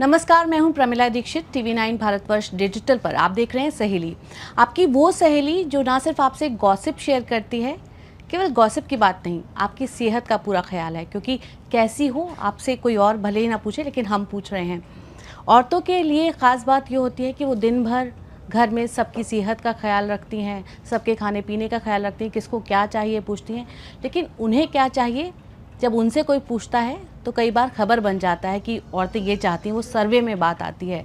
नमस्कार, मैं हूं प्रमिला दीक्षित। टीवी 9 भारतवर्ष डिजिटल पर आप देख रहे हैं सहेली। आपकी वो सहेली जो ना सिर्फ आपसे गॉसिप शेयर करती है, केवल गॉसिप की बात नहीं, आपकी सेहत का पूरा ख्याल है। क्योंकि कैसी हो आपसे कोई और भले ही ना पूछे, लेकिन हम पूछ रहे हैं। औरतों के लिए ख़ास बात ये होती है कि वो दिन भर घर में सबकी सेहत का ख्याल रखती हैं, सबके खाने पीने का ख्याल रखती हैं, किसको क्या चाहिए पूछती हैं। लेकिन उन्हें क्या चाहिए जब उनसे कोई पूछता है तो कई बार खबर बन जाता है कि औरतें ये चाहती हैं, वो सर्वे में बात आती है।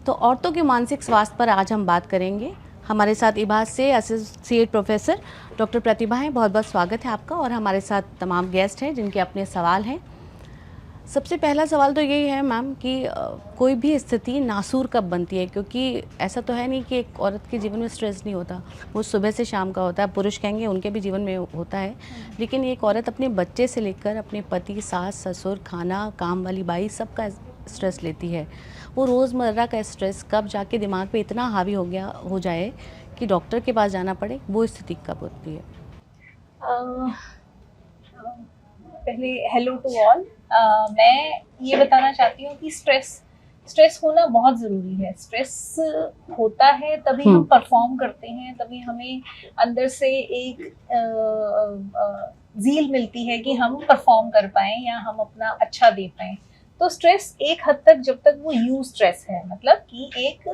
तो औरतों के मानसिक स्वास्थ्य पर आज हम बात करेंगे। हमारे साथ इबास से एसोसिएट प्रोफेसर डॉक्टर प्रतिभा हैं। बहुत बहुत स्वागत है आपका। और हमारे साथ तमाम गेस्ट हैं जिनके अपने सवाल हैं। सबसे पहला सवाल तो यही है मैम कि कोई भी स्थिति नासूर कब बनती है? क्योंकि ऐसा तो है नहीं कि एक औरत के जीवन में स्ट्रेस नहीं होता, वो सुबह से शाम का होता है। पुरुष कहेंगे उनके भी जीवन में होता है, लेकिन एक औरत अपने बच्चे से लेकर अपने पति, सास, ससुर, खाना, काम वाली बाई, सबका स्ट्रेस लेती है। वो रोज़मर्रा का स्ट्रेस कब जाके दिमाग पे इतना हावी हो जाए कि डॉक्टर के पास जाना पड़े, वो स्थिति कब होती है? पहले हेलो टू ऑल। मैं ये बताना चाहती हूँ कि स्ट्रेस होना बहुत ज़रूरी है। स्ट्रेस होता है तभी हम परफॉर्म करते हैं, तभी हमें अंदर से एक ज़ील मिलती है कि हम परफॉर्म कर पाएँ या हम अपना अच्छा दे पाएँ। तो स्ट्रेस एक हद तक, जब तक वो यू स्ट्रेस है, मतलब कि एक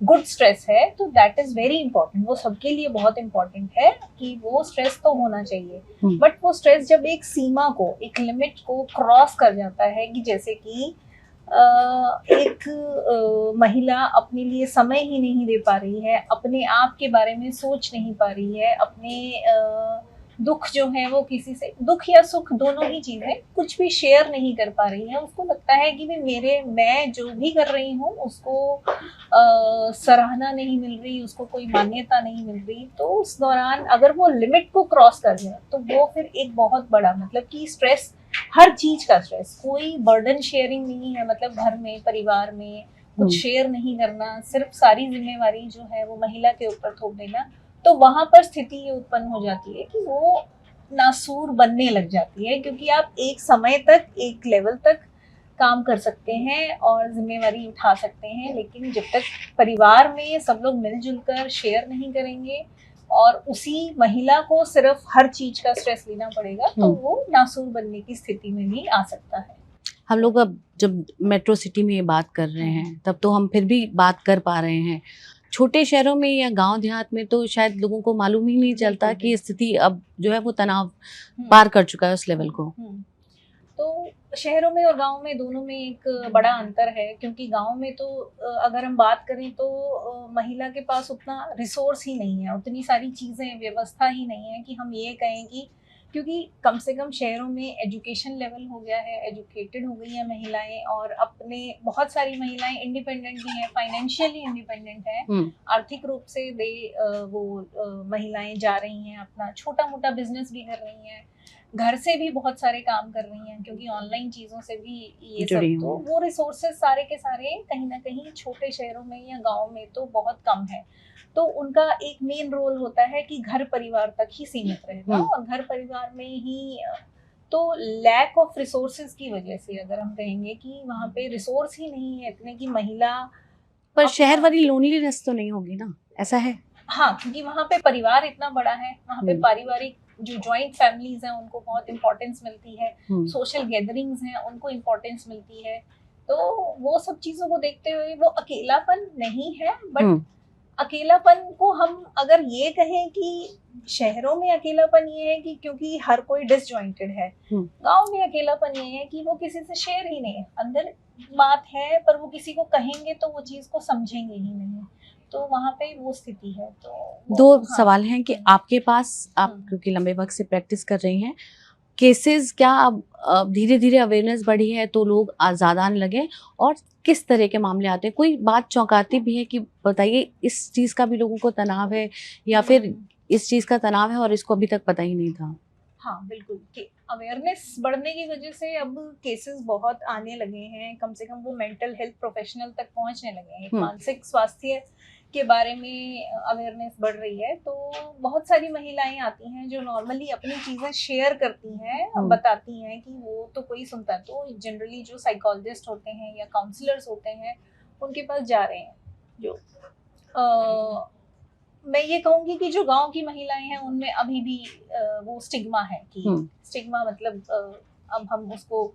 गुड स्ट्रेस है, तो दैट इज़ वेरी इंपॉर्टेंट। वो सबके लिए बहुत इंपॉर्टेंट है कि वो स्ट्रेस तो होना चाहिए। बट वो स्ट्रेस जब एक सीमा को, एक लिमिट को क्रॉस कर जाता है, कि जैसे कि एक महिला अपने लिए समय ही नहीं दे पा रही है, अपने आप के बारे में सोच नहीं पा रही है, अपने दुख जो है वो किसी से, दुख या सुख दोनों ही चीज़ें, कुछ भी शेयर नहीं कर पा रही है। उसको लगता है कि मैं जो भी कर रही हूँ उसको सराहना नहीं मिल रही, उसको कोई मान्यता नहीं मिल रही। तो उस दौरान अगर वो लिमिट को क्रॉस कर जाए तो वो फिर एक बहुत बड़ा, मतलब कि स्ट्रेस, हर चीज का स्ट्रेस, कोई बर्डन शेयरिंग नहीं है, मतलब घर में, परिवार में कुछ शेयर नहीं करना, सिर्फ सारी जिम्मेवारी जो है वो महिला के ऊपर थोप देना। तो वहां पर स्थिति ये उत्पन्न हो जाती है कि वो नासूर बनने लग जाती है, क्योंकि आप एक समय तक, एक लेवल तक काम कर सकते हैं और जिम्मेवारी उठा सकते हैं, लेकिन जब तक परिवार में सब लोग मिलजुल कर शेयर नहीं करेंगे और उसी महिला को सिर्फ हर चीज का स्ट्रेस लेना पड़ेगा, तो वो नासूर बनने की स्थिति में भी आ सकता है। हम लोग अब जब मेट्रो सिटी में ये बात कर रहे हैं, तब तो हम फिर भी बात कर पा रहे हैं। छोटे शहरों में या गांव देहात में तो शायद लोगों को मालूम ही नहीं चलता कि स्थिति अब जो है वो तनाव पार कर चुका है उस लेवल को। तो शहरों में और गाँव में, दोनों में एक बड़ा अंतर है, क्योंकि गाँव में तो अगर हम बात करें तो महिला के पास उतना रिसोर्स ही नहीं है, उतनी सारी चीज़ें, व्यवस्था ही नहीं है कि हम ये कहें कि, क्योंकि कम से कम शहरों में एजुकेशन लेवल हो गया है, एजुकेटेड हो गई हैं महिलाएं, और अपने बहुत सारी महिलाएं इंडिपेंडेंट भी हैं, फाइनेंशियली इंडिपेंडेंट हैं, आर्थिक रूप से महिलाएं जा रही हैं, अपना छोटा मोटा बिजनेस भी कर रही हैं, घर से भी बहुत सारे काम कर रही हैं, क्योंकि ऑनलाइन चीज़ों से भी ये सब, तो वो रिसोर्सेज सारे के सारे कहीं ना कहीं छोटे शहरों में या गाँव में तो बहुत कम है। तो उनका एक मेन रोल होता है कि घर परिवार तक ही सीमित रहना, और घर परिवार में ही, तो लैक ऑफ रिसोर्सेज की वजह से अगर हम कहेंगे कि वहाँ पे रिसोर्स ही नहीं है इतने की महिला, पर शहर वाली लोनलीनेस तो नहीं होगी ना, ऐसा है? हाँ, क्योंकि वहाँ पे परिवार इतना बड़ा है, वहाँ पे पारिवारिक जो जॉइंट फैमिलीज हैं उनको बहुत इंपॉर्टेंस मिलती है, सोशल गैदरिंग्स हैं उनको इंपॉर्टेंस मिलती है। तो वो सब चीज़ों को देखते हुए वो अकेलापन नहीं है, बट अकेलापन को हम अगर ये कहें कि शहरों में अकेलापन ये है कि क्योंकि हर कोई डिसजॉइंटेड है, गांव में अकेलापन ये है कि वो किसी से शेयर ही नहीं है, अंदर बात है पर वो किसी को कहेंगे तो वो चीज़ को समझेंगे ही नहीं, तो वहाँ पे वो स्थिति है। तो दो सवाल हैं कि आपके पास, आप क्योंकि लंबे वक्त से प्रैक्टिस कर रही हैं, केसेस क्या अब धीरे धीरे अवेयरनेस बढ़ी है तो लोग ज़्यादा आने लगे, और किस तरह के मामले आते हैं? कोई बात चौंकाती भी है कि बताइए इस चीज़ का भी लोगों को तनाव है, या फिर इस चीज़ का तनाव है और इसको अभी तक पता ही नहीं था? हाँ बिल्कुल, कि अवेयरनेस बढ़ने की वजह से अब केसेस बहुत आने लगे हैं, कम से कम वो मेंटल हेल्थ प्रोफेशनल तक पहुंचने लगे हैं। एक मानसिक स्वास्थ्य के बारे में अवेयरनेस बढ़ रही है, तो बहुत सारी महिलाएं आती हैं जो नॉर्मली अपनी चीज़ें शेयर करती हैं, बताती हैं कि वो तो कोई सुनता है, तो जनरली जो साइकोलॉजिस्ट होते हैं या काउंसलर्स होते हैं उनके पास जा रहे हैं। जो मैं ये कहूंगी कि जो गांव की महिलाएं हैं उनमें अभी भी वो स्टिग्मा है कि स्टिग्मा मतलब अब हम उसको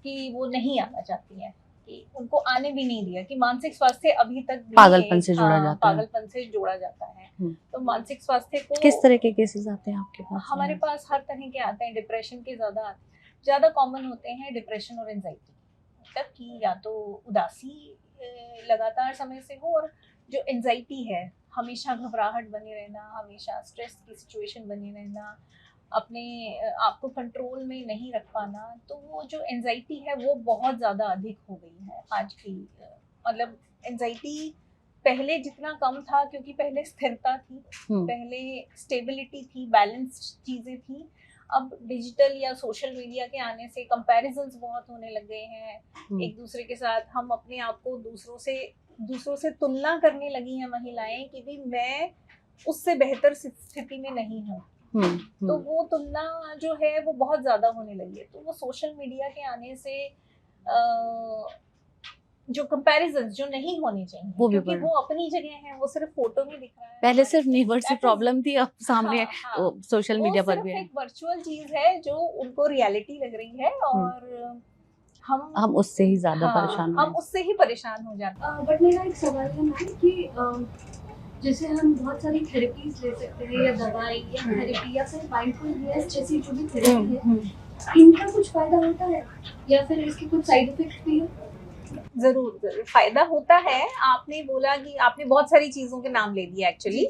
कि वो नहीं आना चाहती हैं, कि उनको आने भी नहीं दिया, कि मानसिक स्वास्थ्य अभी तक पागलपन से जोड़ा जाता है। पागलपन से जोड़ा जाता है। तो मानसिक स्वास्थ्य को किस तरह के केसेस आते हैं आपके पास? हमारे पास हर तरह के आते हैं। डिप्रेशन के ज्यादा कॉमन होते हैं, डिप्रेशन और एंजाइटी, मतलब कि या तो उदासी लगातार समय से हो, और जो एंजाइटी है, हमेशा घबराहट बने रहना, हमेशा स्ट्रेस की सिचुएशन बनी रहना, अपने आप को कंट्रोल में नहीं रख पाना, तो वो जो एंजाइटी है वो बहुत ज़्यादा अधिक हो गई है आज की। मतलब एंजाइटी पहले जितना कम था, क्योंकि पहले स्थिरता थी, पहले स्टेबिलिटी थी, बैलेंस्ड चीज़ें थी। अब डिजिटल या सोशल मीडिया के आने से कंपैरिजंस बहुत होने लग गए हैं एक दूसरे के साथ। हम अपने आप को दूसरों से तुलना करने लगी हैं महिलाएं कि भी मैं उससे बेहतर स्थिति में नहीं हूँ। तो वो तुलना जो है वो बहुत ज्यादा होने लगी है। तो वो सोशल मीडिया के आने से जो कंपैरिजंस जो नहीं होने चाहिए, वो क्योंकि वो अपनी जगह है, वो सिर्फ फोटो में दिख रहा है। पहले सिर्फ नेबर्स की प्रॉब्लम थी, अब सामने सोशल मीडिया पर भी है। एक वर्चुअल चीज है जो उनको रियलिटी लग रही है, और हम उससे ही ज्यादा परेशान हम उससे ही परेशान हो जाते हैं। बट मेरा एक सवाल है मैम कि जैसे हम बहुत सारी थेरेपीज ले सकते हैं, या दवाई या थेरेपी या फिर माइंडफुलनेस जैसी जो भी थेरेपी है, इनका कुछ फायदा होता है या फिर इसके कुछ साइड इफेक्ट्स भी है? जरूर फायदा होता है। आपने बोला कि आपने बहुत सारी चीजों के नाम ले दिए एक्चुअली,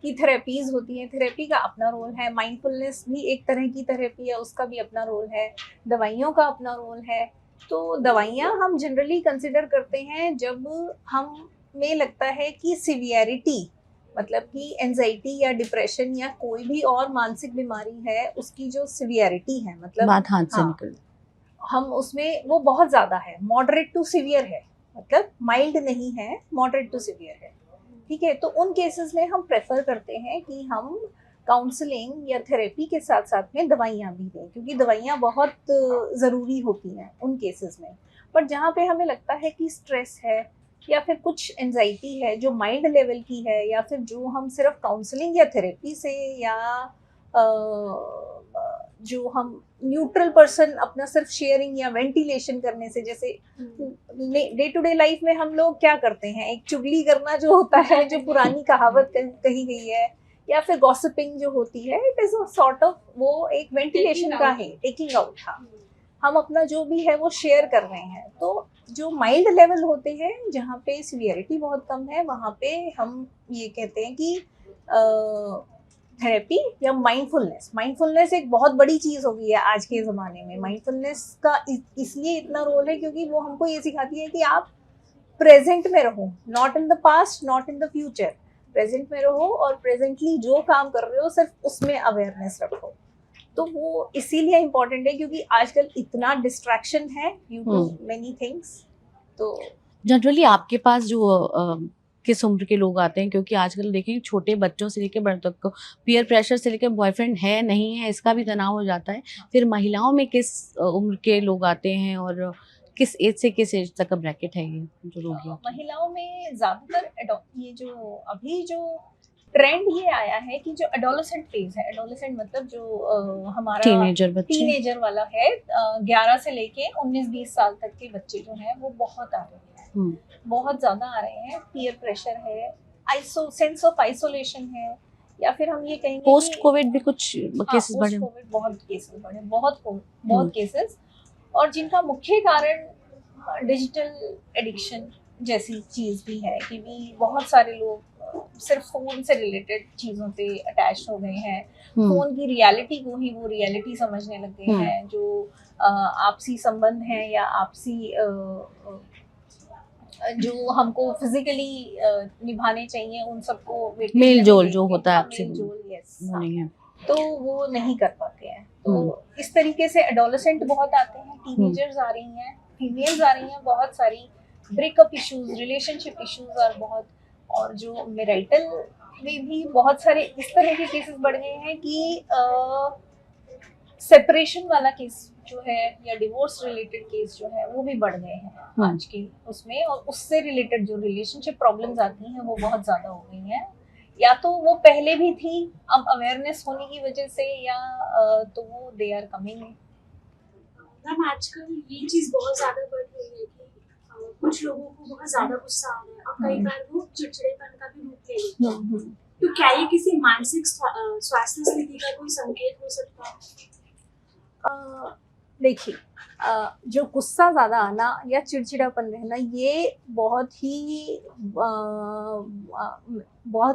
कि थेरेपीज होती है, थेरेपी का अपना रोल है, माइंडफुलनेस भी एक तरह की थेरेपी है, उसका भी अपना रोल है, दवाइयों का अपना रोल है। तो दवाइयाँ हम जनरली कंसिडर करते हैं जब हमें लगता है कि सिवियरिटी, मतलब कि एंजाइटी या डिप्रेशन या कोई भी और मानसिक बीमारी है, उसकी जो सिवियरिटी है, मतलब बात हाथ से निकल, हम उसमें वो बहुत ज़्यादा है, मॉडरेट टू सीवियर है, मतलब माइल्ड नहीं है, मॉडरेट टू सीवियर है, ठीक है। तो उन केसेस में हम प्रेफर करते हैं कि हम काउंसलिंग या थेरेपी के साथ साथ में दवाइयाँ भी दें, क्योंकि दवाइयाँ बहुत ज़रूरी होती हैं उन केसेस में। बट जहाँ पे हमें लगता है कि स्ट्रेस है या फिर कुछ एंजाइटी है जो माइल्ड लेवल की है, या फिर जो हम सिर्फ काउंसलिंग या थेरेपी से या जो हम न्यूट्रल पर्सन अपना सिर्फ शेयरिंग या वेंटिलेशन करने से, जैसे डे टू डे लाइफ में हम लोग क्या करते हैं, एक चुगली करना जो होता है, जो पुरानी कहावत कही गई है, या फिर गॉसिपिंग जो होती है, इट इज सॉर्ट ऑफ वो एक वेंटिलेशन का है, टेकिंग आउट। हम अपना जो भी है वो शेयर कर रहे हैं। तो जो माइल्ड लेवल होते हैं, जहाँ पे सीवियरिटी बहुत कम है, वहाँ पे हम ये कहते हैं कि थेरेपी या माइंडफुलनेस एक बहुत बड़ी चीज़ हो गई है आज के ज़माने में। माइंडफुलनेस का इसलिए इतना रोल है क्योंकि वो हमको ये सिखाती है कि आप प्रेजेंट में रहो, not in the past, not in the future. Present में रहो और प्रेजेंटली जो काम कर रहे हो सिर्फ उसमें अवेयरनेस रखो। तो वो इसीलिए इम्पोर्टेंट है क्योंकि आजकल इतना डिस्ट्रैक्शन है ड्यू टू मेनी थिंग्स। तो जनरली आपके पास जो किस उम्र के लोग आते हैं, क्योंकि आजकल देखिए छोटे बच्चों से लेकर बड़े तक को पीयर प्रेशर से लेकर बॉयफ्रेंड है नहीं है इसका भी तनाव हो जाता है। फिर महिलाओं में किस उम्र के लोग आते हैं और किस एज से किस एज तक का ब्रैकेट है ये जो लोग हैं? महिलाओं में ज्यादातर ये जो अभी जो ट्रेंड ये आया है कि जो एडोलेसेंट फेज है, एडोलेसेंट मतलब जो हमारा टीनेजर वाला है, 11 से लेके 19-20 साल तक के बच्चे जो हैं वो बहुत आ रहे हैं, बहुत ज्यादा आ रहे हैं। पीयर प्रेशर है, सेंस ऑफ आइसोलेशन है, या फिर हम ये कहेंगे पोस्ट कोविड भी कुछ केसेस बढ़े, बहुत केसेस बढ़े, बहुत केसेस, और जिनका मुख्य कारण डिजिटल एडिक्शन जैसी चीज भी है कि भी बहुत सारे लोग सिर्फ फोन से रिलेटेड चीजों पे अटैच हो गए हैं। फोन की रियलिटी को ही वो रियलिटी समझने लग गए हैं। जो आपसी संबंध हैं या आपसी जो हमको फिजिकली निभाने चाहिए उन सबको मेल जोल जो होता है आपसे, तो वो नहीं कर पाते हैं। तो इस तरीके से एडोलेसेंट बहुत आते हैं, टीनेजर्स आ रही हैं, फीमेल्स आ रही हैं बहुत सारी, ब्रेकअप इश्यूज, रिलेशनशिप इश्यूज और बहुत, और जो मेरिटल में भी बहुत सारे इस तरह के केसेस बढ़ गए हैं कि सेपरेशन वाला केस जो है या डिवोर्स रिलेटेड केस जो है वो भी बढ़ गए हैं आज के उसमें, और उससे रिलेटेड जो रिलेशनशिप प्रॉब्लम्स आती हैं वो बहुत ज़्यादा हो गई हैं, या तो वो पहले भी थी, अब अवेयरनेस होने की वजह से, या तो वो दे आर कमिंग। मैम आजकल ये चीज़ बहुत ज़्यादा बढ़ रही है कि कुछ लोगों को बहुत ज़्यादा गुस्सा आ रहा है और कई बार वो चिड़चिड़ेपन का भी रूप ले लेते हैं। तो क्या ये किसी मानसिक स्वास्थ्य स्थिति का कोई संकेत हो सकता है? देखिए, जो गुस्सा ज़्यादा आना या चिड़चिड़ापन रहना ये बहुत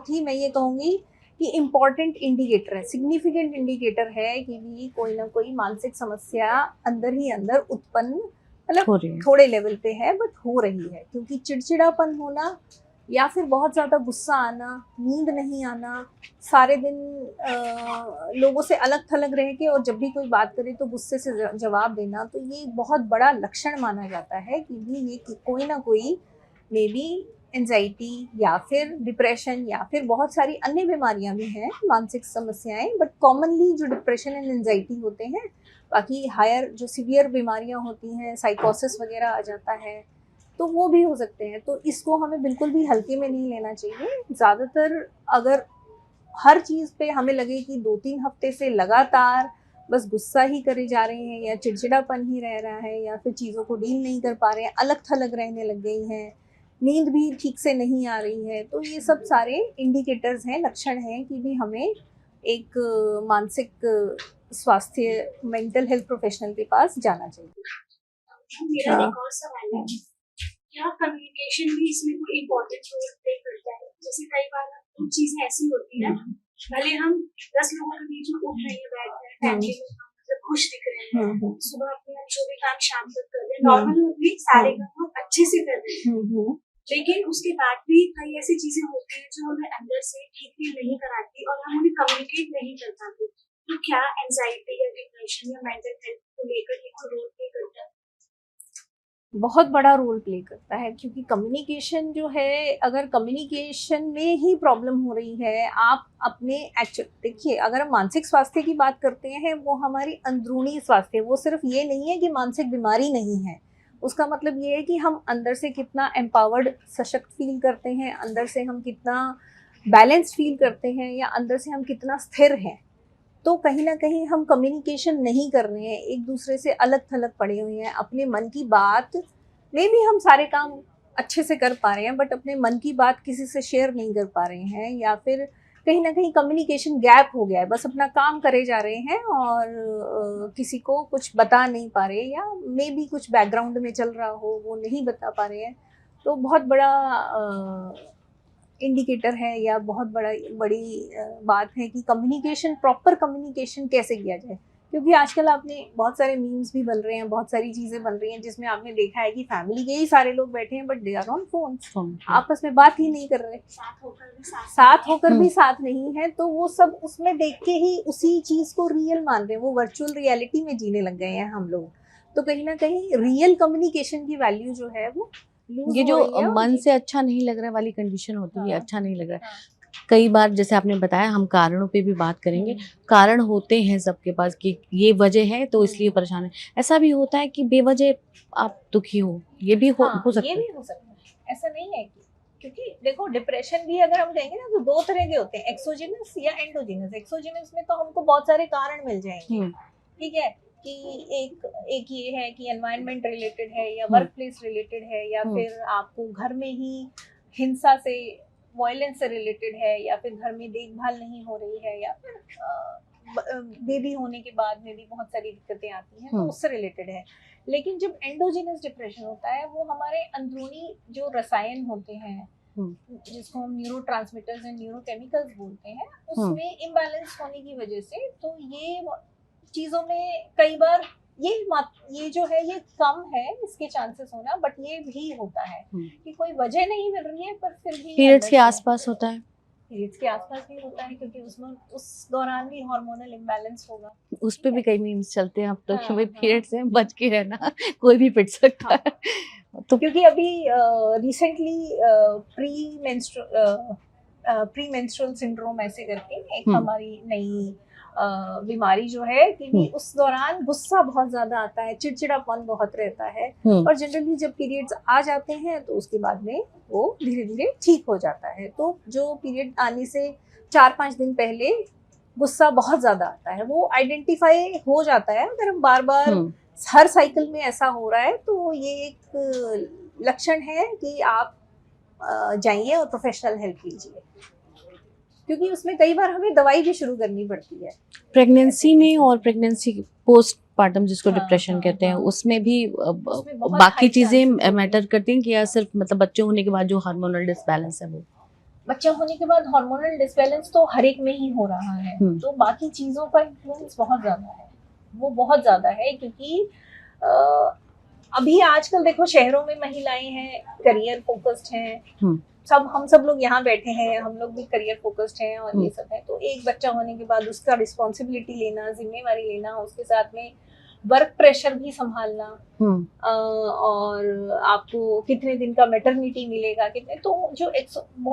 ही मैं ये कहूँगी कि इम्पॉर्टेंट इंडिकेटर है, सिग्निफिकेंट इंडिकेटर है कि भी कोई ना कोई मानसिक समस्या अंदर ही अंदर उत्पन्न, मतलब थोड़े लेवल पे है बट हो रही है। क्योंकि चिड़चिड़ापन होना या फिर बहुत ज़्यादा गुस्सा आना, नींद नहीं आना, सारे दिन लोगों से अलग थलग रह के और जब भी कोई बात करे तो गुस्से से जवाब देना, तो ये एक बहुत बड़ा लक्षण माना जाता है कि भी ये कोई ना कोई मे बी एंजाइटी या फिर डिप्रेशन या फिर बहुत सारी अन्य बीमारियां भी हैं, मानसिक समस्याएं, बट कॉमनली जो डिप्रेशन एंड एंजाइटी होते हैं, बाकी हायर जो सीवियर बीमारियां होती हैं, साइकोसिस वगैरह आ जाता है, तो वो भी हो सकते हैं। तो इसको हमें बिल्कुल भी हल्के में नहीं लेना चाहिए। ज़्यादातर अगर हर चीज़ पे हमें लगे कि 2-3 हफ्ते से लगातार बस गुस्सा ही करे जा रहे हैं या चिड़चिड़ापन ही रह रहा है या फिर चीज़ों को डील नहीं कर पा रहे हैं, अलग थलग रहने लग गई हैं, नींद भी ठीक से नहीं आ रही है, तो ये सब सारे इंडिकेटर्स हैं, लक्षण हैं कि भी हमें एक मानसिक स्वास्थ्य, मेंटल हेल्थ प्रोफेशनल के पास जाना चाहिए। मेरा एक और सवाल है, क्या कम्युनिकेशन भी इसमें कोई इम्पोर्टेंट रोल प्ले करता है? जैसे कई बार कुछ चीजें ऐसी होती है, भले हम 10 लोगों के बीच में उठ रहे हैं, बैठ रहे हैं, फैमिली में मतलब खुश दिख रहे हैं, सुबह अपने जो भी काम शाम तक कर रहे हैं, नॉर्मल भी सारे काम बहुत अच्छे से कर रहे हैं, लेकिन उसके बाद भी कई ऐसी चीजें होती हैं जो हमें अंदर से ठीक फील नहीं कराती और हम उन्हें कम्युनिकेट नहीं कर पाते। तो क्या एंजाइटी या डिप्रेशन या मेंटल हेल्थ को लेकर ये कोई रोल प्ले करता है? बहुत बड़ा रोल प्ले करता है, क्योंकि कम्युनिकेशन जो है, अगर कम्युनिकेशन में ही प्रॉब्लम हो रही है, आप अपने एक्चुअल देखिए, अगर हम मानसिक स्वास्थ्य की बात करते हैं वो हमारी अंदरूनी स्वास्थ्य, वो सिर्फ ये नहीं है कि मानसिक बीमारी नहीं है, उसका मतलब ये है कि हम अंदर से कितना एम्पावर्ड, सशक्त फील करते हैं, अंदर से हम कितना बैलेंस्ड फील करते हैं, या अंदर से हम कितना स्थिर हैं। तो कहीं ना कहीं हम कम्युनिकेशन नहीं कर रहे हैं, एक दूसरे से अलग थलग पड़े हुए हैं, अपने मन की बात में भी हम सारे काम अच्छे से कर पा रहे हैं बट अपने मन की बात किसी से शेयर नहीं कर पा रहे हैं, या फिर कहीं ना कहीं कम्युनिकेशन गैप हो गया है, बस अपना काम करे जा रहे हैं और किसी को कुछ बता नहीं पा रहे, या मे बी कुछ बैकग्राउंड में चल रहा हो वो नहीं बता पा रहे हैं। तो बहुत बड़ा इंडिकेटर है या बहुत बड़ी बात है कि कम्युनिकेशन, प्रॉपर कम्युनिकेशन कैसे किया जाए। क्योंकि आजकल आपने बहुत सारे मीम्स भी बन रहे हैं, बहुत सारी चीज़ें बन रही हैं जिसमें आपने देखा है कि फैमिली के ही सारे लोग बैठे हैं but they are on phone, आपस में बात ही नहीं कर रहे, साथ होकर भी साथ नहीं है। तो वो सब उसमें देख के ही उसी चीज़ को रियल मान रहे हैं, वो वर्चुअल रियलिटी में जीने लग गए हैं हम लोग। तो कहीं ना कहीं रियल कम्युनिकेशन की वैल्यू जो है वो ये जो मन से अच्छा नहीं लग रहा वाली कंडीशन होती है, अच्छा नहीं लग रहा है। कई बार जैसे आपने बताया, हम कारणों पे भी बात करेंगे, कारण होते हैं सबके पास कि ये वजह है तो इसलिए परेशान है। ऐसा भी होता है कि बेवजह आप दुखी हो, ये भी हो सकता है। ये भी हो सकता है, ऐसा नहीं है कि, क्योंकि देखो डिप्रेशन भी अगर हम कहेंगे ना तो 2 तरह के होते हैं, एक्सोजिनस या एंडोजिनस। एक्सोजिनस में तो हमको बहुत सारे कारण मिल जाएंगे, ठीक है, कि एक ये है कि एनवायरनमेंट रिलेटेड है या वर्क प्लेस रिलेटेड है, या फिर आपको घर में ही हिंसा से, वायलेंस से रिलेटेड है, या फिर घर में देखभाल नहीं हो रही है, या फिर बेबी होने के बाद में भी बहुत सारी दिक्कतें आती हैं, तो उससे रिलेटेड है। लेकिन जब एंडोजिनस डिप्रेशन होता है वो हमारे अंदरूनी जो रसायन होते हैं, जिसको हम न्यूरोट्रांसमीटर्स एंड न्यूरोकेमिकल्स बोलते हैं, उसमें इम्बैलेंस होने की वजह से, तो ये चीज़ों में कई बार ये जो है ये कम है इसके चांसेस होना, बट ये भी होता है कि कोई वजह नहीं मिल रही है पर फिर भी पीरियड्स के आसपास होता है। पीरियड्स के आसपास भी होता है, क्योंकि उसमें उस दौरान भी हार्मोनल इम्बैलेंस होगा। उस पे भी कई मीम्स चलते हैं अब तो कि हाँ, भाई हाँ। पीरियड से बच के रहना, कोई भी पिट सकता है। तो क्योंकि अभी रिसेंटली प्री मेंस्ट्रुअल सिंड्रोम ऐसे करके एक हमारी नई बीमारी जो है कि उस दौरान गुस्सा बहुत ज्यादा आता है, चिड़चिड़ापन बहुत रहता है, और जनरली जब पीरियड्स आ जाते हैं तो उसके बाद में वो धीरे धीरे ठीक हो जाता है। तो जो पीरियड आने से 4-5 दिन पहले गुस्सा बहुत ज्यादा आता है, वो आइडेंटिफाई हो जाता है। अगर हम बार बार हर साइकिल में ऐसा हो रहा है तो ये एक लक्षण है कि आप जाइए और प्रोफेशनल हेल्प लीजिए, क्योंकि उसमें कई बार हमें दवाई भी शुरू करनी पड़ती है प्रेगनेंसी में और प्रेगनेंसी पोस्ट पार्टम जिसको हाँ, डिप्रेशन हाँ, कहते हैं, हाँ। उसमें भी उसमें बहुत बाकी high चीजें chances होते हैं। मैटर करती हैं कि या सिर्फ मतलब बच्चे होने के बाद जो हार्मोनल डिसबैलेंस है वो? बच्चा होने के बाद हार्मोनल डिसबैलेंस तो हर एक में ही हो रहा है, तो बाकी चीजों का इन्फ्लुएंस बहुत ज्यादा है, वो बहुत ज्यादा है। क्योंकि अभी आजकल देखो शहरों में महिलाएं हैं, करियर फोकस्ड हैं, हम सब लोग यहाँ बैठे हैं, हम लोग भी करियर फोकस्ड हैं और ये सब है। तो एक बच्चा होने के बाद उसका रिस्पॉन्सिबिलिटी लेना, जिम्मेवारी लेना, उसके साथ में वर्क प्रेशर भी संभालना, और आपको कितने दिन का मैटरनिटी मिलेगा, कितने, तो जो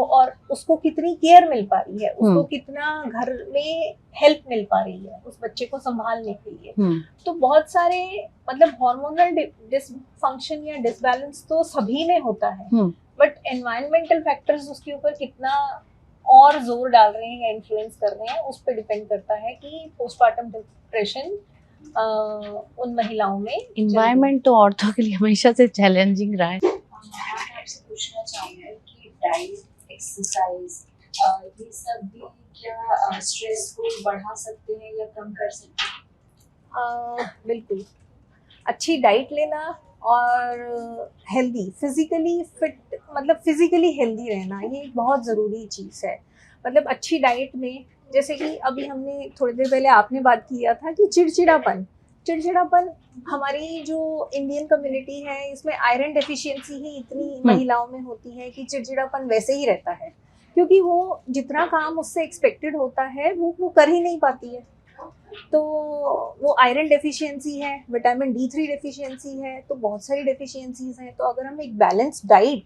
और उसको कितनी केयर मिल पा रही है, उसको कितना घर में हेल्प मिल पा रही है उस बच्चे को संभालने के लिए। तो बहुत सारे मतलब हार्मोनल डिसफंक्शन या डिसबैलेंस तो सभी में होता है, बट एनवायरमेंटल फैक्टर्स उसके ऊपर कितना और जोर डाल रहे हैं या इन्फ्लुएंस कर रहे हैं, उस पर डिपेंड करता है कि पोस्टपार्टम डिप्रेशन उन महिलाओं में। इन्वायरमेंट तो औरतों के लिए हमेशा से चैलेंजिंग रहा है। मैं आपसे पूछना चाहूँगी कि डाइट, एक्सरसाइज, ये सब भी क्या स्ट्रेस को बढ़ा सकते हैं या कम कर सकते हैं? बिल्कुल, अच्छी डाइट लेना और हेल्दी, फिजिकली फिट, मतलब फिजिकली हेल्दी रहना, ये एक बहुत ज़रूरी चीज़ है। मतलब अच्छी डाइट में, जैसे कि अभी हमने थोड़ी देर पहले आपने बात किया था कि चिड़चिड़ापन हमारी जो इंडियन कम्युनिटी है, इसमें आयरन डेफिशिएंसी ही इतनी महिलाओं में होती है कि चिड़चिड़ापन वैसे ही रहता है, क्योंकि वो जितना काम उससे एक्सपेक्टेड होता है वो कर ही नहीं पाती है। तो वो आयरन डेफिशिएंसी है, विटामिन D3 डेफिशिएंसी है, तो बहुत सारी डेफिशिएंसीज हैं। तो अगर हम एक बैलेंस्ड डाइट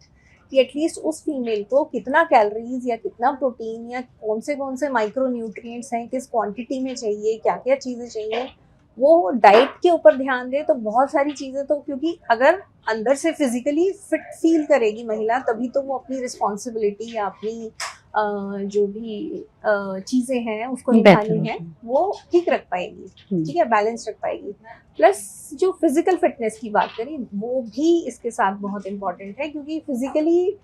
कि एटलीस्ट उस फीमेल को कितना कैलोरीज या कितना प्रोटीन या कौन से माइक्रो न्यूट्रिएंट्स हैं, किस क्वांटिटी में चाहिए, क्या क्या चीज़ें चाहिए, वो डाइट के ऊपर ध्यान दे तो बहुत सारी चीज़ें, तो क्योंकि अगर अंदर से फिजिकली फिट फील करेगी महिला, तभी तो वो अपनी रिस्पॉन्सिबिलिटी या अपनी जो भी चीज़ें हैं उसको निभानी है वो ठीक रख पाएगी, ठीक है, बैलेंस रख पाएगी। प्लस जो फिजिकल फिटनेस की बात करें वो भी इसके साथ बहुत इम्पोर्टेंट है, क्योंकि फिजिकली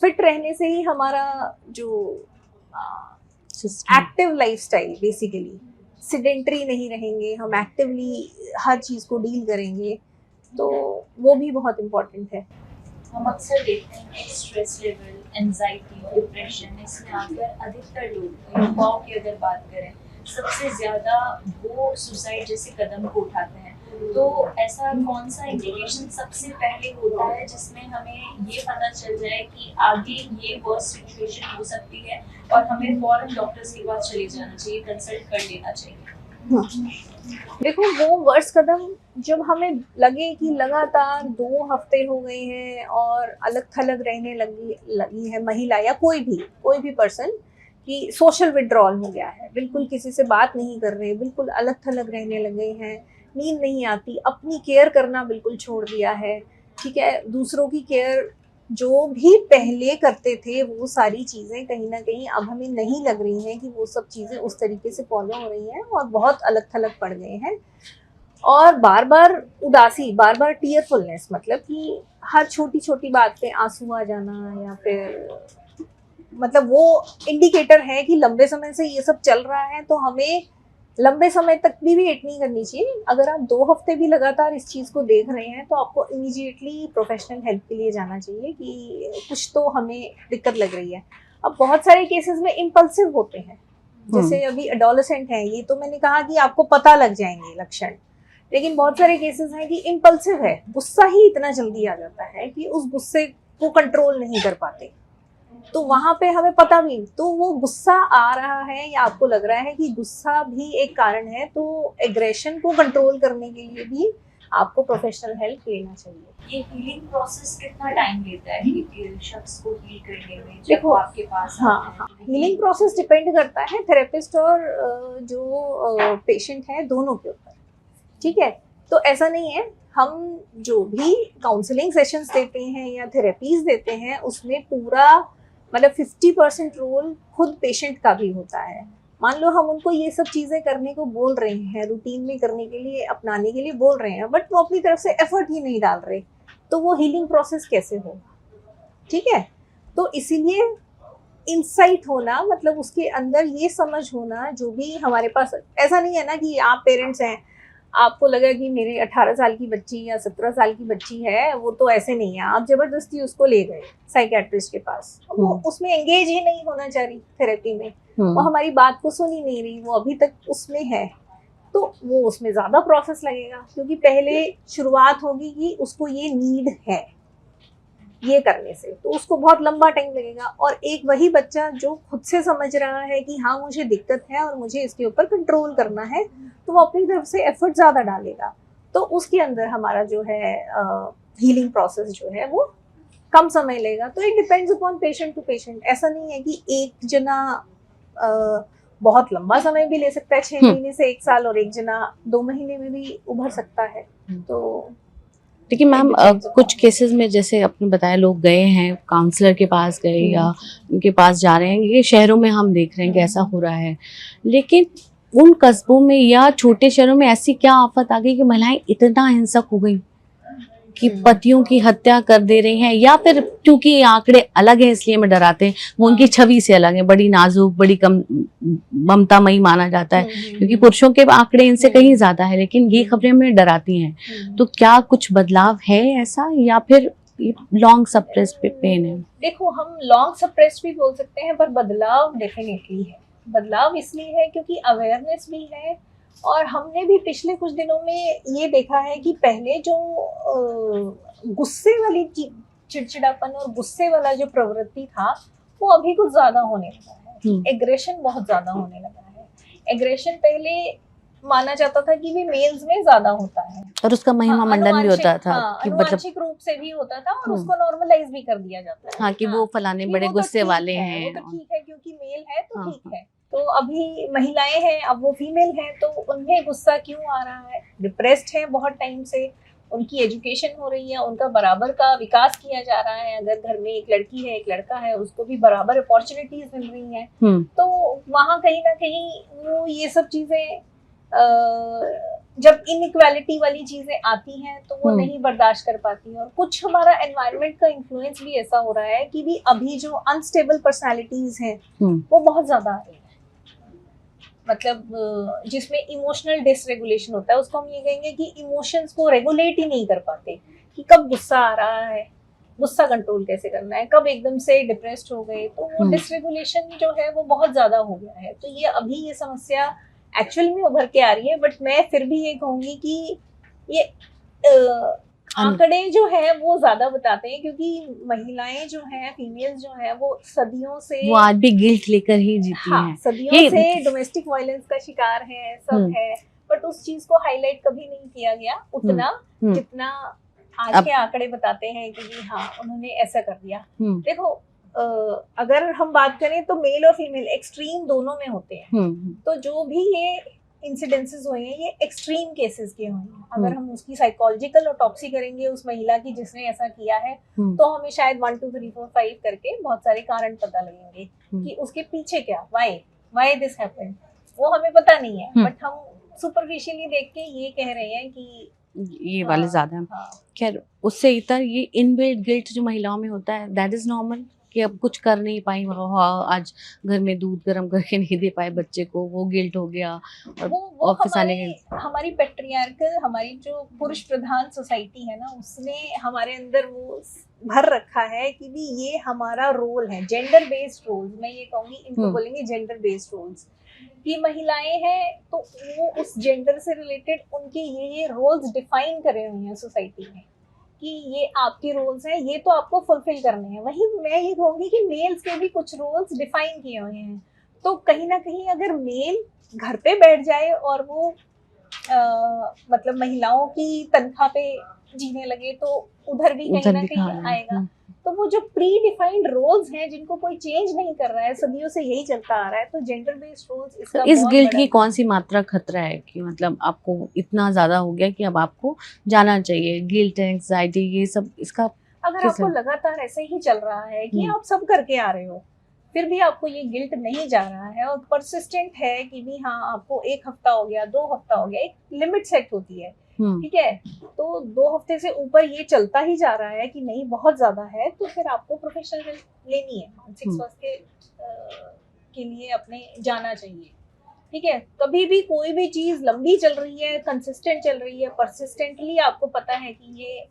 फिट रहने से ही हमारा जो एक्टिव लाइफस्टाइल, बेसिकली सिडेंटरी नहीं रहेंगे, हम एक्टिवली हर चीज़ को डील करेंगे, तो वो भी बहुत इम्पोर्टेंट है। हम अक्सर देखते हैं कि स्ट्रेस लेवल, एंजाइटी, डिप्रेशन, इसमें आकर अधिकतर लोग, युवाओं की अगर बात करें, सबसे ज़्यादा वो सुसाइड जैसे कदम को उठाते हैं। तो ऐसा कौन सा इंडिकेशन सबसे पहले होता है जिसमें हमें ये पता चल जाए कि आगे ये वर्स्ट सिचुएशन हो सकती है और हमें फौरन डॉक्टर्स के पास चले जाना चाहिए, कंसल्ट कर लेना चाहिए? देखो, वो वर्स्ट कदम जब हमें लगे कि लगातार 2 हफ्ते हो गए हैं और अलग थलग रहने लगी है महिला या कोई भी पर्सन, कि सोशल विड्रॉल हो गया है, बिल्कुल किसी से बात नहीं कर रहे, बिल्कुल अलग थलग रहने लगे हैं, नींद नहीं आती, अपनी केयर करना बिल्कुल छोड़ दिया है, ठीक है, दूसरों की केयर जो भी पहले करते थे वो सारी चीज़ें कहीं ना कहीं अब हमें नहीं लग रही हैं कि वो सब चीज़ें उस तरीके से फॉलो हो रही हैं, और बहुत अलग थलग पड़ गए हैं। और बार बार उदासी, बार बार टीयरफुलनेस, मतलब कि हर छोटी छोटी बात पे आंसू आ जाना, या फिर मतलब वो इंडिकेटर है कि लंबे समय से ये सब चल रहा है, तो हमें लंबे समय तक भी वेट नहीं करनी चाहिए। अगर आप 2 हफ्ते भी लगातार इस चीज़ को देख रहे हैं तो आपको इमीडिएटली प्रोफेशनल हेल्प के लिए जाना चाहिए कि कुछ तो हमें दिक्कत लग रही है। अब बहुत सारे केसेस में इम्पल्सिव होते हैं, जैसे अभी एडोलेसेंट हैं, ये तो मैंने कहा कि आपको पता लग जाएंगे लक्षण, लेकिन बहुत सारे केसेस हैं कि इम्पल्सिव है, गुस्सा ही इतना जल्दी आ जाता है कि उस गुस्से को कंट्रोल नहीं कर पाते, तो वहां पे हमें पता भी, तो वो गुस्सा आ रहा है या आपको लग रहा है कि गुस्सा भी एक कारण है, तो एग्रेशन को कंट्रोल करने के लिए भी आपको प्रोफेशनल हेल्प लेना चाहिए। ये हीलिंग प्रोसेस कितना टाइम लेता है कि शख्स को हील करने में, जब देखो, वो आपके पास हाँ आता है? हाँ, हीलिंग प्रोसेस डिपेंड करता है थेरेपिस्ट और जो पेशेंट है दोनों के ऊपर, ठीक है। तो ऐसा नहीं है, हम जो भी काउंसलिंग सेशंस देते हैं या थेरेपीज देते हैं उसमें पूरा मतलब 50% रोल खुद पेशेंट का भी होता है। मान लो हम उनको ये सब चीज़ें करने को बोल रहे हैं, रूटीन में करने के लिए, अपनाने के लिए बोल रहे हैं, बट वो अपनी तरफ से एफर्ट ही नहीं डाल रहे, तो वो हीलिंग प्रोसेस कैसे होगा, ठीक है। तो इसीलिए इंसाइट होना, मतलब उसके अंदर ये समझ होना, जो भी हमारे पास, ऐसा नहीं है ना कि आप पेरेंट्स हैं, आपको लगा कि मेरी 18 साल की बच्ची या 17 साल की बच्ची है, वो तो ऐसे नहीं है, आप जबरदस्ती उसको ले गए साइकेट्रिस्ट के पास, वो उसमें एंगेज ही नहीं होना चाह रही थेरेपी में, वो हमारी बात को सुन ही नहीं रही, वो अभी तक उसमें है, तो वो उसमें ज़्यादा प्रोसेस लगेगा, क्योंकि पहले शुरुआत होगी कि उसको ये नीड है ये करने से, तो उसको बहुत लंबा टाइम लगेगा। और एक वही बच्चा जो खुद से समझ रहा है कि हाँ मुझे दिक्कत है और मुझे इसके ऊपर कंट्रोल करना है, तो वो अपनी तरफ से एफर्ट ज़्यादा डालेगा, तो उसके अंदर हमारा जो है हीलिंग प्रोसेस जो है वो कम समय लेगा। तो it depends upon patient to patient, ऐसा नहीं है कि एक जना बहुत लंबा समय भी ले सकता है, 6 महीने से 1 साल, और एक जना 2 महीने में भी उभर सकता है। तो लेकिन मैम कुछ केसेस में जैसे आपने बताया लोग गए हैं काउंसलर के पास गए या उनके पास जा रहे हैं, ये शहरों में हम देख रहे हैं कि ऐसा हो रहा है, लेकिन उन कस्बों में या छोटे शहरों में ऐसी क्या आफत आ गई कि महिलाएं इतना हिंसक हो गई कि पतियों की हत्या कर दे रही हैं, या फिर क्योंकि ये आंकड़े अलग हैं इसलिए में डराते हैं, वो उनकी छवि से अलग है, बड़ी नाजुक, बड़ी कम ममतामयी माना जाता है, क्योंकि पुरुषों के आंकड़े इनसे कहीं ज्यादा है, लेकिन ये खबरें हमें डराती हैं। तो क्या कुछ बदलाव है ऐसा, या फिर लॉन्ग सप्रेस्ड पेन है? देखो, हम लॉन्ग सप्रेस्ड भी बोल सकते हैं, पर बदलाव डेफिनेटली है। बदलाव इसलिए है क्योंकि अवेयरनेस भी है, और हमने भी पिछले कुछ दिनों में ये देखा है कि पहले जो गुस्से वाली चिड़चिड़ापन और गुस्से वाला जो प्रवृत्ति था, वो अभी कुछ ज्यादा होने लगा है, एग्रेशन बहुत ज्यादा होने लगा है। एग्रेशन पहले माना जाता था कि भी मेल्स में ज्यादा होता है, और उसका महिमा मंडन भी होता था कि मतलब आनुवांशिक रूप से भी होता था, और उसको नॉर्मलाइज भी कर दिया जाता है, हाँ कि वो फलाने बड़े गुस्से वाले हैं, वो तो ठीक है क्योंकि मेल है तो ठीक है। तो अभी महिलाएं हैं, अब वो फीमेल हैं, तो उन्हें गुस्सा क्यों आ रहा है? डिप्रेस्ड है बहुत टाइम से, उनकी एजुकेशन हो रही है, उनका बराबर का विकास किया जा रहा है, अगर घर में एक लड़की है एक लड़का है उसको भी बराबर अपॉर्चुनिटीज मिल रही हैं, तो वहाँ कहीं ना कहीं वो ये सब चीजें जब इनइक्वालिटी वाली चीजें आती हैं तो वो नहीं बर्दाश्त कर पाती हैं। और कुछ हमारा एनवायरनमेंट का इन्फ्लुएंस भी ऐसा हो रहा है कि भी अभी जो अनस्टेबल पर्सनालिटीज हैं वो बहुत ज्यादा आ रही है, मतलब जिसमें इमोशनल डिसरेगुलेशन होता है, उसको हम ये कहेंगे कि इमोशंस को रेगुलेट ही नहीं कर पाते, कि कब गुस्सा आ रहा है, गुस्सा कंट्रोल कैसे करना है, कब एकदम से डिप्रेस्ड हो गए, तो वो डिसरेगुलेशन जो है वो बहुत ज्यादा हो गया है। तो ये अभी ये समस्या एक्चुअल में उभर के आ रही है, बट मैं फिर भी ये कहूंगी कि ये आंकड़े जो है वो ज्यादा बताते हैं, क्योंकि महिलाएं जो हैं, फीमेल्स जो हैं, वो सदियों से, वो आज भी गिल्ट लेकर ही जीती हैं, सदियों से डोमेस्टिक वायलेंस का शिकार है, सब है, बट उस चीज को हाईलाइट कभी नहीं किया गया उतना जितना आज के आंकड़े बताते हैं कि हाँ उन्होंने ऐसा कर दिया। देखो, अगर हम बात करें तो मेल और फीमेल एक्सट्रीम दोनों में होते हैं, तो जो भी ये इंसिडेंसेस हुए हैं ये एक्सट्रीम केसेस के हुए हैं। अगर हम उसकी साइकोलॉजिकल ऑटोप्सी करेंगे उस महिला की जिसने ऐसा किया है, तो हमें शायद 1 2 3 4 5 करके बहुत सारे कारण पता लगेंगे कि उसके पीछे क्या, व्हाई दिस हैपेंड, वो हमें पता नहीं है, बट हम सुपरफिशियली देख के ये कह रहे हैं कि ये वाले ज्यादा हैं। खैर, उससे इतर ये इनबिल्ट गिल्ट जो महिलाओं में होता है, दैट इज नॉर्मल, कि अब कुछ कर नहीं पाई, आज घर में दूध गर्म करके नहीं दे पाए बच्चे को, वो गिल्ट हो गया, और वो हमारी पैट्रियार्कल, हमारी जो पुरुष प्रधान सोसाइटी है ना, उसने हमारे अंदर वो भर रखा है कि भी ये हमारा रोल है, जेंडर बेस्ड रोल्स, मैं ये कहूँगी, इनको बोलेंगे जेंडर बेस्ड रोल्स, कि महिलाएं हैं तो वो उस जेंडर से रिलेटेड उनके ये रोल्स डिफाइन करे हुए हैं सोसाइटी में, कि ये आपके रोल्स हैं, ये तो आपको फुलफिल करने हैं। वहीं मैं ये कहूँगी कि मेल्स के भी कुछ रोल्स डिफाइन किए हुए हैं। तो कहीं ना कहीं अगर मेल घर पे बैठ जाए और वो मतलब महिलाओं की तनख्वाह पे जीने लगे, तो उधर भी कहीं उधर ना भी कहीं खाना आएगा। तो वो जो प्री डिफाइंड रोल्स हैं जिनको कोई चेंज नहीं कर रहा है, सदियों से यही चलता आ रहा है, तो जेंडर बेस्ड रोल्स इसका इस बहुत गिल्ट बड़ा की कौन सी मात्रा खतरा है कि मतलब आपको इतना ज्यादा हो गया कि अब आपको जाना चाहिए, गिल्ट एंग्जाइटी ये सब इसका अगर किस आपको लगातार ऐसे ही चल रहा है कि हम्म। आप सब करके आ रहे हो, फिर भी आपको ये गिल्ट नहीं जा रहा है और परसिस्टेंट है कि भी हाँ आपको 1 हफ्ता हो गया, 2 हफ्ता हो गया, एक लिमिट सेट होती है, ठीक है, तो 2 हफ्ते से ऊपर ये चलता ही जा रहा है कि नहीं बहुत ज्यादा है, तो फिर आपको प्रोफेशनल हेल्प लेनी है, मानसिक स्वास्थ्य के लिए अपने जाना चाहिए। ठीक है, कभी भी कोई भी चीज लंबी चल रही है, कंसिस्टेंट चल रही है, परसिस्टेंटली आपको पता है कि ये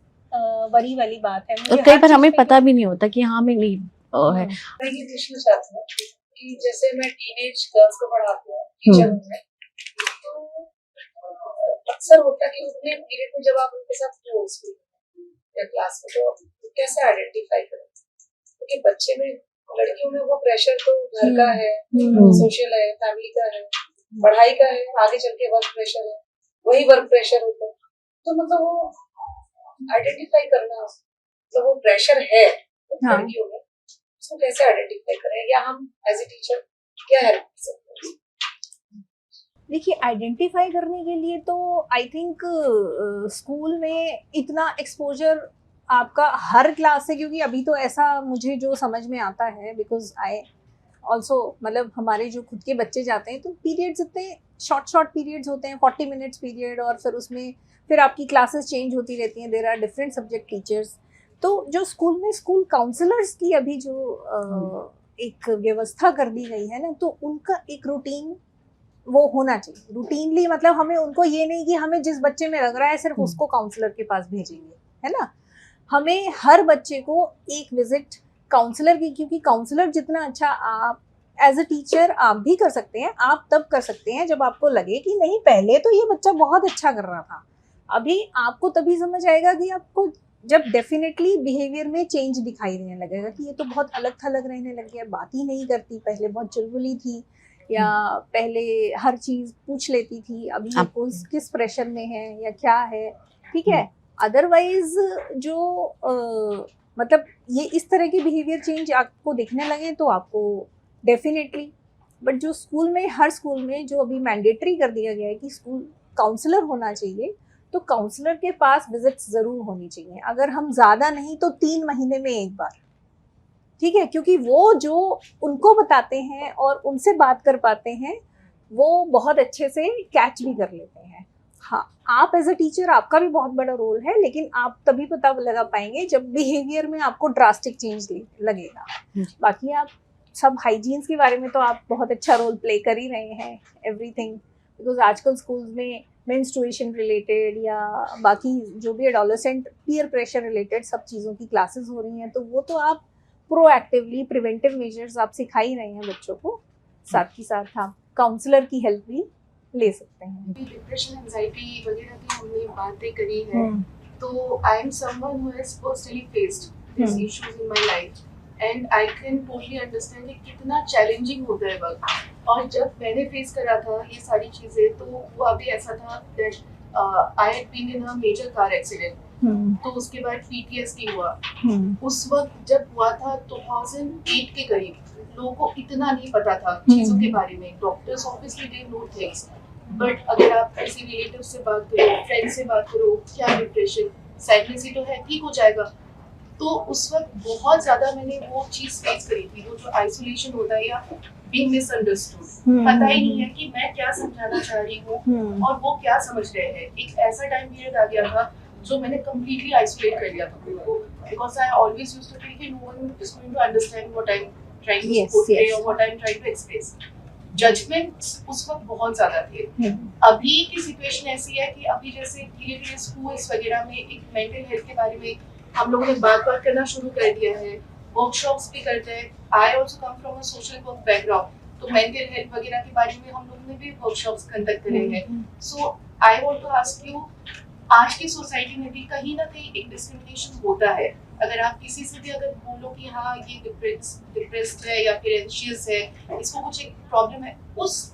वरी वाली बात है, और कई बार हमें पता भी नहीं होता कि हाँ हमें नहीं है। मैं ये पूछना चाहती हूँ कि जैसे मैं टीनेज गर्ल्स को पढ़ाती हूँ, टीचर हूँ मैं, तो अक्सर होता है कि उतने पीरियड में जब आप उनके साथ क्लोज हुए या क्लास में, तो कैसे आइडेंटिफाई करें? क्योंकि बच्चे में, लड़कियों में वो प्रेशर तो घर का है, सोशल है, फैमिली का है, पढ़ाई का है, आगे चल के वर्क प्रेशर है, वही वर्क प्रेशर होता है, तो मतलब वो आइडेंटिफाई करना, मतलब वो प्रेशर है लड़कियों में, उसको कैसे आइडेंटिफाई करें, या हम एज ए टीचर क्या हेल्प कर सकते हैं? देखिए, आइडेंटिफाई करने के लिए तो आई थिंक स्कूल में इतना एक्सपोजर आपका हर क्लास से, क्योंकि अभी तो ऐसा मुझे जो समझ में आता है, बिकॉज आई ऑल्सो, मतलब हमारे जो खुद के बच्चे जाते हैं तो पीरियड्स इतने शॉर्ट पीरियड्स होते हैं, 40 मिनट्स पीरियड, और फिर उसमें फिर आपकी क्लासेस चेंज होती रहती हैं, there are different subject teachers. तो जो स्कूल में स्कूल काउंसलर्स की अभी जो एक व्यवस्था कर दी गई है ना, तो उनका एक रूटीन वो होना चाहिए, रूटीनली, मतलब हमें उनको ये नहीं कि हमें जिस बच्चे में लग रहा है सिर्फ उसको काउंसलर के पास भेजेंगे, है ना, हमें हर बच्चे को एक विजिट काउंसलर की, क्योंकि काउंसलर जितना अच्छा आप एज अ टीचर आप भी कर सकते हैं, आप तब कर सकते हैं जब आपको लगे कि नहीं पहले तो ये बच्चा बहुत अच्छा कर रहा था, अभी आपको तभी समझ आएगा कि आपको जब डेफिनेटली बिहेवियर में चेंज दिखाई देने लगेगा कि ये तो बहुत अलग थलग रहने लग गया, बात ही नहीं करती, पहले बहुत चुलबुली थी, या पहले हर चीज पूछ लेती थी, अभी ये किस प्रेशर में है या क्या है, ठीक है। अदरवाइज जो मतलब ये इस तरह के बिहेवियर चेंज आपको दिखने लगे तो आपको डेफिनेटली, बट जो स्कूल में, हर स्कूल में जो अभी मैंडेटरी कर दिया गया है कि स्कूल काउंसलर होना चाहिए, तो काउंसलर के पास विजिट्स ज़रूर होनी चाहिए, अगर हम ज़्यादा नहीं तो 3 महीने में एक बार, ठीक है, क्योंकि वो जो उनको बताते हैं और उनसे बात कर पाते हैं वो बहुत अच्छे से कैच भी कर लेते हैं। हाँ, आप एज अ टीचर आपका भी बहुत बड़ा रोल है, लेकिन आप तभी पता लगा पाएंगे जब बिहेवियर में आपको ड्रास्टिक चेंज लगेगा। बाकी आप सब हाइजीन्स के बारे में तो आप बहुत अच्छा रोल प्ले कर ही रहे हैं, एवरीथिंग, बिकॉज आजकल स्कूल्स में मेंस्ट्रुएशन रिलेटेड या बाकी जो भी एडोलेसेंट पीयर प्रेशर रिलेटेड सब चीज़ों की क्लासेस हो रही हैं, तो वो तो आप प्रोएक्टिवली प्रिवेंटिव मेजर्स आप सिखा ही रहे हैं बच्चों को, साथ ही साथ आप काउंसलर की हेल्प भी ले सकते हैं। डिप्रेशन, एंजाइटी वगैरह की हमने बातें करी है, तो I am someone who has personally faced this issues in my life, and I can totally understand कि कितना चैलेंजिंग होता है वक्त। और जब मैंने फेस करा था ये सारी चीज़ें, तो वो अभी ऐसा था that I had been in a major car accident, तो उसके बाद PTSD हुआ। उस वक्त जब हुआ था 2008 के करीब, लोगों को इतना नहीं पता था चीज़ों के बारे में, doctors obviously they know things, but अगर आप किसी रिलेटिव से बात करो, फ्रेंड से बात करो, क्या डिप्रेशन, सैडनेस ही तो है, ठीक हो जाएगा। तो उस वक्त बहुत ज़्यादा मैंने वो चीज़ फेस करी थी, वो जो आइसोलेशन होता है या बीइंग मिसअंडरस्टूड, पता ही नहीं है कि मैं क्या समझाना चाह रही हूँ और वो क्या समझ रहे हैं। एक ऐसा टाइम पीरियड आ गया था जो मैंने completely isolate कर लिया था खुद को, because I always used to think कि no one is going to understand what I'm trying to portray or what I'm trying to express. Judgments उस वक्त बहुत ज़्यादा थे। अभी की सिचुएशन ऐसी है कि अभी जैसे धीरे-धीरे स्कूल्स वगैरह में एक मेंटल हेल्थ के बारे में हम लोगों ने बात करना शुरू कर दिया है, वर्कशॉप्स भी करते हैं। I also come from a social work background, तो मेंटल हेल्थ वगैरह के बारे में हम लोगों ने भी वर्कशॉप्स कंडक्ट करे हैं। So I want to ask you, आज की सोसाइटी में भी कहीं ना कहीं एक डिस्क्रिमिनेशन होता है। अगर आप किसी से भी अगर बोलो कि हाँ ये डिप्रेस्ड है या फिर एंशियस है, इसको कुछ एक प्रॉब्लम है, उस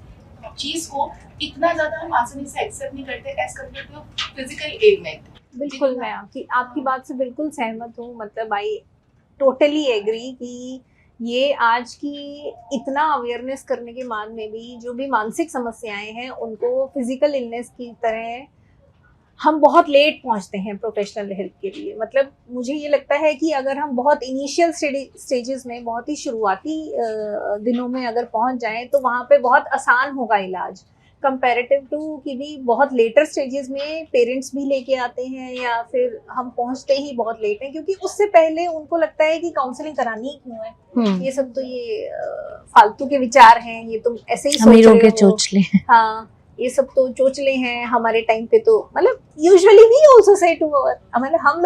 चीज को इतना ज्यादा हम आसानी से एक्सेप्ट नहीं करते as compare to physical element. बिल्कुल, मैं आपकी बात से बिल्कुल सहमत हूँ। मतलब आई टोटली एग्री कि ये आज की इतना अवेयरनेस करने के बाद में भी जो भी मानसिक समस्याएं हैं उनको फिजिकल इलनेस की तरह हम बहुत लेट पहुंचते हैं प्रोफेशनल हेल्प के लिए। मतलब मुझे ये लगता है कि अगर हम बहुत इनिशियल स्टेजेस में, बहुत ही शुरुआती दिनों में अगर पहुंच जाएं तो वहाँ पे बहुत आसान होगा इलाज, कंपैरेटिव टू कि भी बहुत लेटर स्टेजेस में पेरेंट्स भी लेके आते हैं या फिर हम पहुंचते ही बहुत लेट हैं, क्योंकि उससे पहले उनको लगता है कि काउंसलिंग करानी ही क्यों है, ये सब तो ये फालतू के विचार हैं, ये तुम ऐसे ही सोच अमीरों रहे के हो। चोचले। हाँ, ये सब तो चोचले हैं। हमारे टाइम पे तो मतलब usually we also say to our, मतलब हम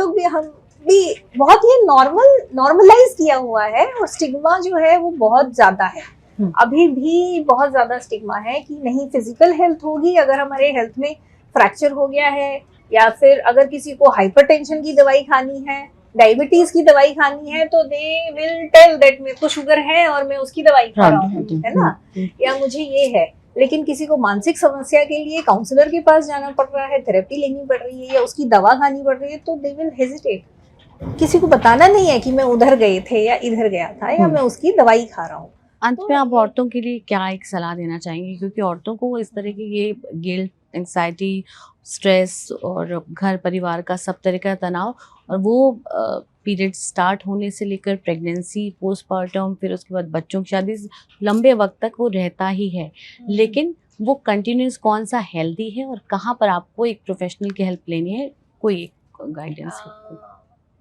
भी बहुत ही नॉर्मलाइज किया हुआ है, और स्टिग्मा जो है वो बहुत ज्यादा है। अभी भी बहुत ज्यादा स्टिग्मा है कि नहीं फिजिकल हेल्थ होगी, अगर हमारे हेल्थ में फ्रैक्चर हो गया है या फिर अगर किसी को हाइपरटेंशन की दवाई खानी है, डायबिटीज की दवाई खानी है, तो दे विल टेल दैट मेरे को शुगर है और मैं उसकी दवाई खा रहा हूँ, है ना, या मुझे ये है। लेकिन किसी को मानसिक समस्या के लिए काउंसलर के पास जाना पड़ रहा है, थेरेपी लेनी पड़ रही है या उसकी दवा खानी पड़ रही है, तो दे विल हेजिटेट। किसी को बताना नहीं है कि मैं उधर गए थे या इधर गया था या मैं उसकी दवाई खा रहा हूँ। अंत में आप औरतों के लिए क्या एक सलाह देना चाहेंगे, क्योंकि औरतों को इस तरह की ये गिल्ट, एंग्जाइटी, स्ट्रेस और घर परिवार का सब तरह का तनाव, और वो पीरियड स्टार्ट होने से लेकर प्रेगनेंसी, पोस्टपार्टम, फिर उसके बाद बच्चों की शादी, लंबे वक्त तक वो रहता ही है, लेकिन वो कंटिन्यूस कौन सा हेल्दी है और कहाँ पर आपको एक प्रोफेशनल की हेल्प लेनी है, कोई एक गाइडेंस?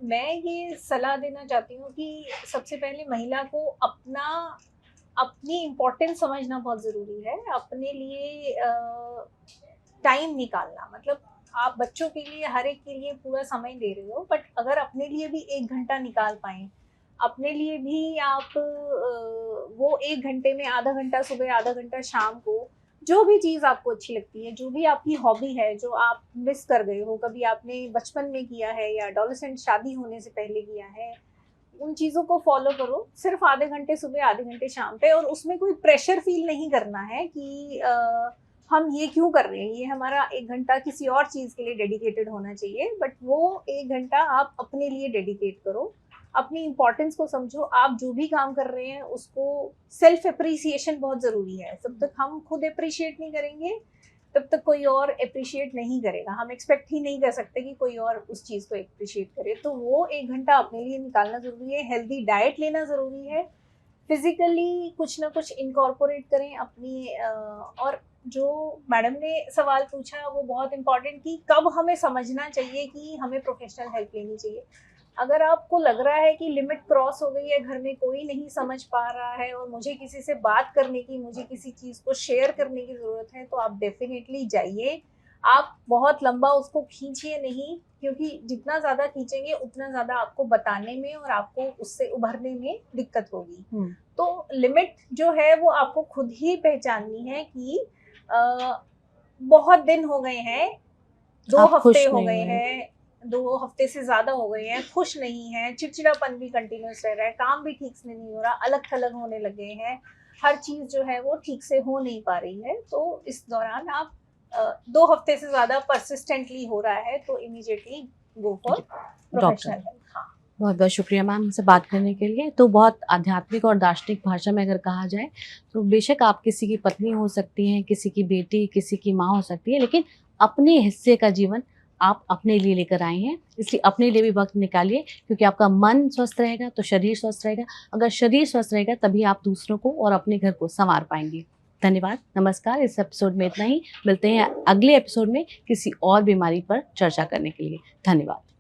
मैं ये सलाह देना चाहती हूँ कि सबसे पहले महिला को अपनी इम्पोर्टेंस समझना बहुत ज़रूरी है, अपने लिए टाइम निकालना। मतलब आप बच्चों के लिए, हर एक के लिए पूरा समय दे रहे हो, बट अगर अपने लिए भी 1 घंटा निकाल पाएं, अपने लिए भी आप वो 1 घंटे में आधा घंटा सुबह, आधा घंटा शाम को, जो भी चीज़ आपको अच्छी लगती है, जो भी आपकी हॉबी है, जो आप मिस कर गए हो, कभी आपने बचपन में किया है या एडोलेसेंट शादी होने से पहले किया है, उन चीज़ों को फॉलो करो। सिर्फ आधे घंटे सुबह, आधे घंटे शाम पे, और उसमें कोई प्रेशर फील नहीं करना है कि हम ये क्यों कर रहे हैं, ये हमारा 1 घंटा किसी और चीज़ के लिए डेडिकेटेड होना चाहिए, बट वो 1 घंटा आप अपने लिए डेडिकेट करो। अपनी इम्पोर्टेंस को समझो। आप जो भी काम कर रहे हैं उसको, सेल्फ अप्रिसिएशन बहुत ज़रूरी है। जब तक हम खुद अप्रिशिएट नहीं करेंगे तब तक कोई और अप्रिशिएट नहीं करेगा। हम एक्सपेक्ट ही नहीं कर सकते कि कोई और उस चीज़ को अप्रिशिएट करे। तो वो 1 घंटा अपने लिए निकालना ज़रूरी है। हेल्दी डाइट लेना ज़रूरी है। फिजिकली कुछ ना कुछ इनकॉर्पोरेट करें अपनी। और जो मैडम ने सवाल पूछा वो बहुत इम्पॉर्टेंट, कि कब हमें समझना चाहिए कि हमें प्रोफेशनल हेल्प लेनी चाहिए। अगर आपको लग रहा है कि लिमिट क्रॉस हो गई है, घर में कोई नहीं समझ पा रहा है और मुझे किसी से बात करने की, मुझे किसी चीज़ को शेयर करने की ज़रूरत है, तो आप डेफिनेटली जाइए। आप बहुत लंबा उसको खींचिए नहीं, क्योंकि जितना ज़्यादा खींचेंगे उतना ज़्यादा आपको बताने में और आपको उससे उभरने में दिक्कत होगी। तो लिमिट जो है वो आपको खुद ही पहचाननी है कि बहुत दिन हो गए हैं, 2 हफ्ते हो गए हैं, 2 हफ्ते से ज़्यादा हो गए हैं, खुश नहीं है, चिड़चिड़ापन भी कंटिन्यूस रह रहा है, काम भी ठीक से नहीं हो रहा, अलग थलग होने लगे हैं, हर चीज़ जो है वो ठीक से हो नहीं पा रही है। तो इस दौरान आप 2 हफ्ते से ज़्यादा परसिस्टेंटली हो रहा है तो immediately go for professional help. हाँ, बहुत बहुत शुक्रिया मैम हमसे बात करने के लिए। तो बहुत आध्यात्मिक और दार्शनिक भाषा में अगर कहा जाए तो बेशक आप किसी की पत्नी हो सकती हैं, किसी की बेटी, किसी की माँ हो सकती है, लेकिन अपने हिस्से का जीवन आप अपने लिए लेकर आए हैं, इसलिए अपने लिए भी वक्त निकालिए, क्योंकि आपका मन स्वस्थ रहेगा तो शरीर स्वस्थ रहेगा। अगर शरीर स्वस्थ रहेगा तभी आप दूसरों को और अपने घर को संवार पाएंगे। धन्यवाद, नमस्कार। इस एपिसोड में इतना ही। मिलते हैं अगले एपिसोड में किसी और बीमारी पर चर्चा करने के लिए। धन्यवाद।